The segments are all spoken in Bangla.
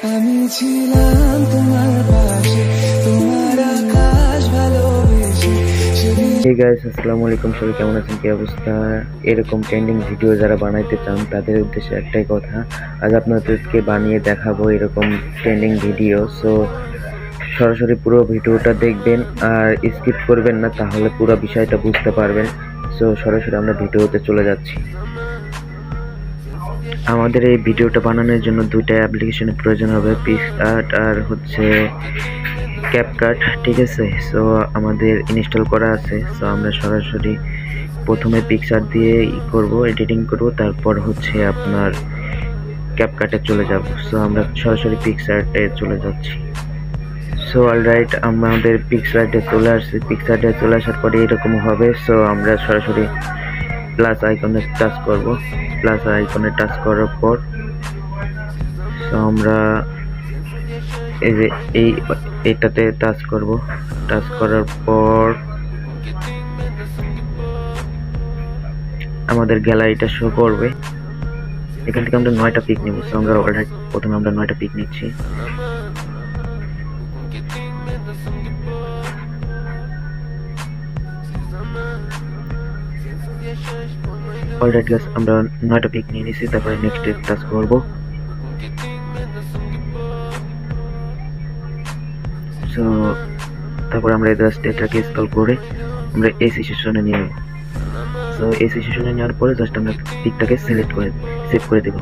আমি ছিলাম তোমার পাশে, তোমার আকাশ ভালোবেসে। হে গাইস, আসসালামু আলাইকুম। সবাই কেমন আছেন, কি অবস্থা? এরকম ট্রেন্ডিং ভিডিও যারা বানাইতে চান তাদের উদ্দেশ্যে একটাই কথা, আজ আপনাদেরকে বানিয়ে দেখাবো এরকম ট্রেন্ডিং ভিডিও। সো সরাসরি পুরো ভিডিওটা দেখবেন আর স্কিপ করবেন না, তাহলে পুরো বিষয়টা বুঝতে পারবেন। সো সরাসরি আমরা ভিডিওতে চলে যাচ্ছি। আমাদের এই ভিডিওটা বানানোর জন্য দুইটা অ্যাপ্লিকেশনের প্রয়োজন হবে, পিক্সআর্ট আর হচ্ছে ক্যাপকাট, ঠিক আছে? সো আমাদের ইনস্টল করা আছে। সো আমরা সরাসরি প্রথমে পিক্সআর্ট দিয়ে করব, এডিটিং করব, তারপর হচ্ছে আপনার ক্যাপকাটে চলে যাব। সো আমরা সরাসরি পিক্সআর্টে চলে যাচ্ছি। সো অলরাইট, আমাদের পিক্সআর্টে চলে আসছে। পিক্সআর্টে চলে আসার পরে এরকম হবে। সো আমরা সরাসরি প্লাস আইকনে টাচ করব। প্লাস আইকনে টাচ করার পর সো আমরা এই যে এইটাতে টাচ করব। টাচ করার পর আমাদের গ্যালারিটা শো করবে। এখান থেকে আমরা 9টা পিক নেব। সো আমরা অলরাইট প্রথমে আমরা 9টা পিক নিচ্ছি। অলরাইট গাইস, আমরা 9টা পিক নিয়ে নিয়েছি। তারপরে নেক্সট টাচ করব। সো তারপর আমরা এটাকে স্ক্রল করে আমরা এই সিচুয়েশনে নিয়ে নেব। সো এই সিচুয়েশনে নেওয়ার পরে জাস্ট আমরা পিকটাকে সিলেক্ট করে সেভ করে দেব।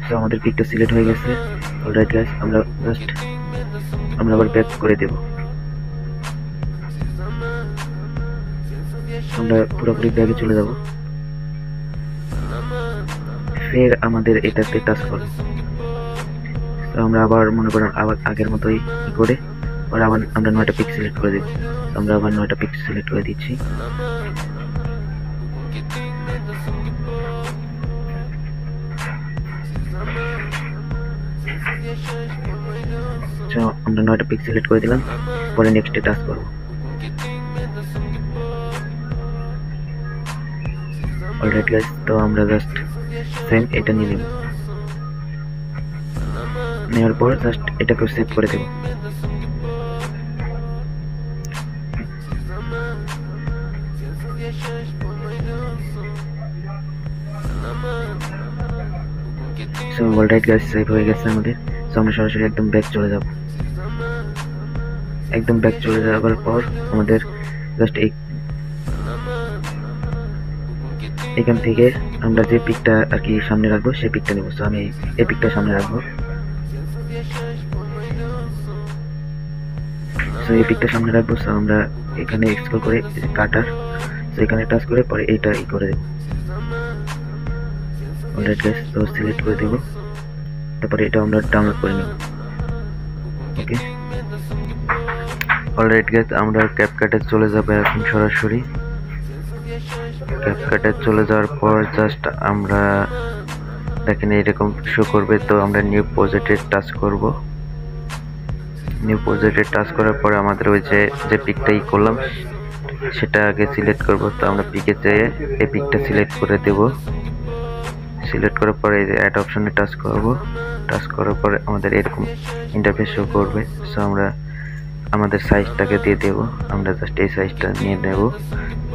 সো আমাদের পিকটা সিলেক্ট হয়ে গেছে। অলরাইট গাইস, আমরা আবার ব্যাক করে দেব। আমরা পুরোপুরি ব্যাগে চলে যাব। ফের আমাদের এটাতে টাচ করব। তো আমরা আবার মনে করেন আবার আগের মতোই করে আবার আমরা 9টা পিক সিলেক্ট করে দেব। আমরা আবার 9টা পিক সিলেক্ট করে দিচ্ছি। আমরা 9টা পিক সিলেক্ট করে দিলাম। পরে নেক্সটে টাচ করব। অলরাইট গাইস, তো আমরা জাস্ট সেম এটা নিয়ে নেব। নেওয়ার পর জাস্ট এটাকে সেভ করে দেব। সো অলরাইট গাইস, সেভ হয়ে গেছে আমাদের। সো আমরা সরাসরি একদম ব্যাক চলে যাব। একদম ব্যাক চলে যাওয়ার পর আমাদের জাস্ট এখান থেকে আমরা যে পিকটা আর কি সামনে রাখবো সেই পিকটা নেব। সো আমি এই পিকটা সামনে রাখবো। সো এই পিকটা সামনে রাখবো। সো আমরা এখানে স্ক্রল করে কাটার, সো এখানে টাচ করে পরে এইটা করে দেব। অলরাইট গাইস, তো সিলেক্ট করে দেব। তারপরে এটা আমরা ডাউনলোড করে নেব। ওকে, অলরাইট গাইস, আমরা ক্যাপকাটে চলে যাব এখন। সরাসরি ক্যাপকাটে চলে যাওয়ার পর জাস্ট আমরা দেখেন এরকম শো করবে। তো আমরা নিউ প্রজেক্টে টাচ করব। নিউ প্রজেক্টে টাচ করার পরে আমাদের ওই যে পিকটা করলাম সেটা আগে সিলেক্ট করব। তো আমরা পিকে যেয়ে এই পিকটা সিলেক্ট করে দেব। সিলেক্ট করার পরে এই যে অ্যাড অপশনে টাচ করব। টাচ করার পরে আমাদের এরকম ইন্টারফেস শো করবে। সো আমরা আমাদের সাইজটাকে দিয়ে দেব। আমরা জাস্ট এই সাইজটা নিয়ে নেব।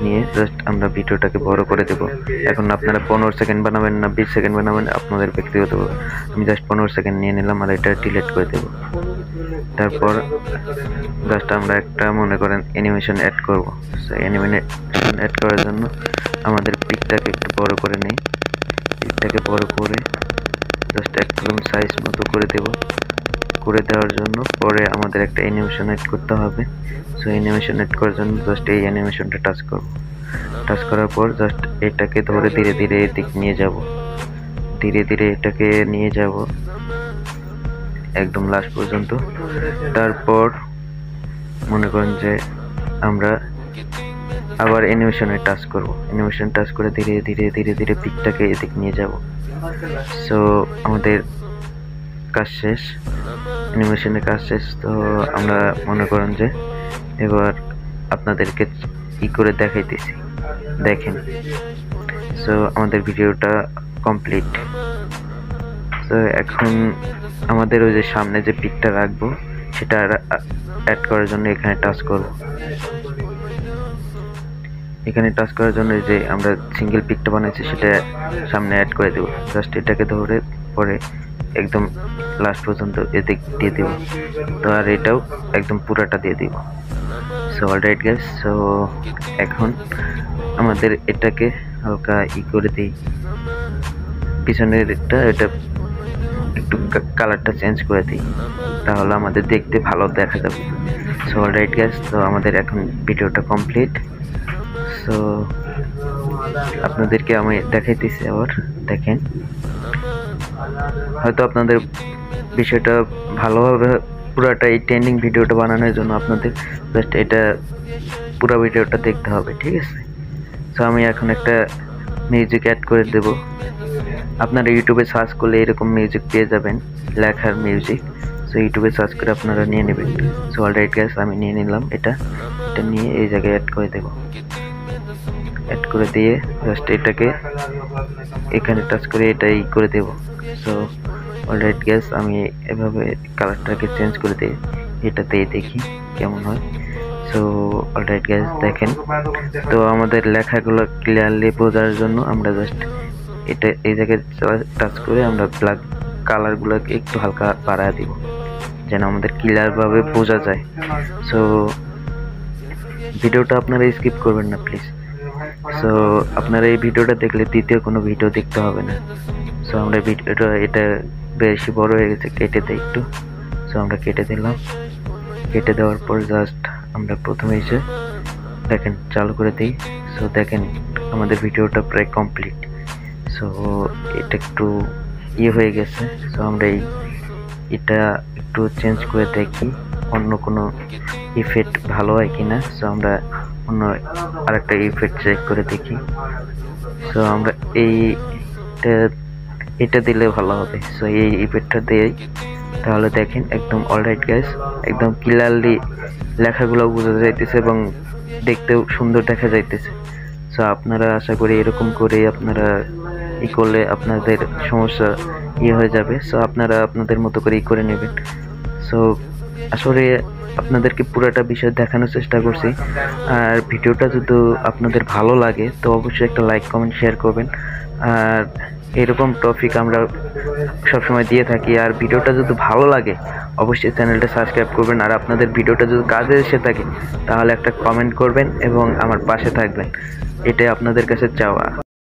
নিয়ে জাস্ট আমরা ভিডিওটাকে বড় করে দেব। এখন আপনারা 15 সেকেন্ড বানাবেন না 20 সেকেন্ড বানাবেন, আপনাদের ব্যক্তিগত। আমি জাস্ট 15 সেকেন্ড নিয়ে নিলাম আর এটা ডিলিট করে দেব। তারপর জাস্ট আমরা একটা মনে করেন অ্যানিমেশন অ্যাড করব। সো অ্যানিমেশন অ্যাড করার জন্য আমাদের পিকটাকে একটু বড় করে নেই। পিকটাকে বড় করে জাস্ট একদম সাইজ মতো করে দেব। করে দেওয়ার জন্য পরে আমাদের একটা অ্যানিমেশন অ্যাড করতে হবে। সো অ্যানিমেশন অ্যাড করার জন্য জাস্ট এই অ্যানিমেশনটা টাচ করব। টাচ করার পর জাস্ট এটাকে ধরে ধীরে ধীরে এদিক নিয়ে যাব। ধীরে ধীরে এটাকে নিয়ে যাব একদম লাস্ট পর্যন্ত। তারপর মনে করেন যে আমরা আবার অ্যানিমেশনে টাচ করব। অ্যানিমেশন টাচ করে ধীরে ধীরে ধীরে ধীরে পিকটাকে এদিক নিয়ে যাব। সো আমাদের কাজ শেষ, অ্যানিমেশনের কাজ শেষ। তো আমরা মনে করেন যে এবার আপনাদেরকে করে দেখাইতেছি, দেখেন। সো আমাদের ভিডিওটা কমপ্লিট। সো এখন আমাদের ওই যে সামনে যে পিকটা রাখবো সেটা অ্যাড করার জন্য এখানে টাচ করব। এখানে টাচ করার জন্য যে আমরা সিঙ্গেল পিকটা বানাইছি সেটা সামনে অ্যাড করে দেব। জাস্ট এটাকে ধরে পরে একদম লাস্ট পর্যন্ত এদিক দিয়ে দেব। তো আর এটাও একদম পুরাটা দিয়ে দিব। সো অলরাইট গাইস, সো এখন আমাদের এটাকে হালকা করে দিই, পিছনের এটা একটু কালারটা চেঞ্জ করে দিই, তাহলে আমাদের দেখতে ভালো দেখা যাবে। সো অলরাইট গাইস, তো আমাদের এখন ভিডিওটা কমপ্লিট। সো আপনাদেরকে আমি দেখাইতেছি আবার, দেখেন হয়তো আপনাদের বিষয়টা ভালোভাবে পুরাটা এই ট্রেন্ডিং ভিডিওটা বানানোর জন্য আপনাদের জাস্ট এটা পুরো ভিডিওটা দেখতে হবে, ঠিক আছে? সো আমি এখন একটা মিউজিক অ্যাড করে দেব। আপনারা ইউটিউবে সার্চ করলে এরকম মিউজিক পেয়ে যাবেন, লেখার মিউজিক। সো ইউটিউবে সার্চ করে আপনারা নিয়ে নেবেন। সো অলরাইট গাইস, আমি নিয়ে নিলাম এটা নিয়ে এই জায়গায় অ্যাড করে দেব। অ্যাড করে দিয়ে জাস্ট এটাকে এখানে টাচ করে এটাই করে দেব। সো অলরাইট গাইস, আমি এভাবে কালারটাকে চেঞ্জ করে দিই, এটাতেই দেখি কেমন হয়। সো অলরাইট গাইস, দেখেন তো আমাদের লেখাগুলো ক্লিয়ারলি বোঝার জন্য আমরা জাস্ট এটা এই জায়গায় টাচ করে আমরা ব্ল্যাক কালারগুলোকে একটু হালকা বাড়ায় দিব যেন আমাদের ক্লিয়ারভাবে বোঝা যায়। সো ভিডিওটা আপনারা স্কিপ করবেন না প্লিজ। সো আপনারা এই ভিডিওটা দেখলে দ্বিতীয় কোনো ভিডিও দেখতে হবে না। সো আমরা ভিডিওটা এটা বেশি বড় হয়ে গেছে, কেটে দেই একটু। সো আমরা কেটে দিলাম। কেটে দেওয়ার পর জাস্ট আমরা প্রথমে এসে দেখেন চালু করে দিই। সো দেখেন আমাদের ভিডিওটা প্রায় কমপ্লিট। সো এটা একটু হয়ে গেছে। সো আমরা এটা একটু চেঞ্জ করে দেখি অন্য কোনো ইফেক্ট ভালো হয় কিনা। সো আমরা অন্য আরেকটা ইফেক্ট চেক করে দেখি। সো আমরা এটা দিলে ভালো হবে। সো এই ইফেক্টটা দিয়েই তাহলে দেখেন একদম অলরাইট গাইস, একদম ক্লিয়ারলি লেখাগুলো বোঝা যাইতেছে এবং দেখতেও সুন্দর দেখা যাইতেছে। সো আপনারা আশা করি এরকম করে আপনারা করলে আপনাদের সমস্যা হয়ে যাবে। সো আপনারা আপনাদের মতো করে করে নেবেন। সো আসলে আপনাদেরকে পুরোটা বিষয় দেখানোর চেষ্টা করছি। আর ভিডিওটা যদি আপনাদের ভালো লাগে তো অবশ্যই একটা লাইক কমেন্ট শেয়ার করবেন। আর এরকম টপিক আমরা সবসময় দিয়ে থাকি। আর ভিডিওটা যদি ভালো লাগে অবশ্যই চ্যানেলটা সাবস্ক্রাইব করবেন। আর আপনাদের ভিডিওটা যদি কাজে এসে থাকে তাহলে একটা কমেন্ট করবেন এবং আমার পাশে থাকবেন, এটাই আপনাদের কাছে চাওয়া।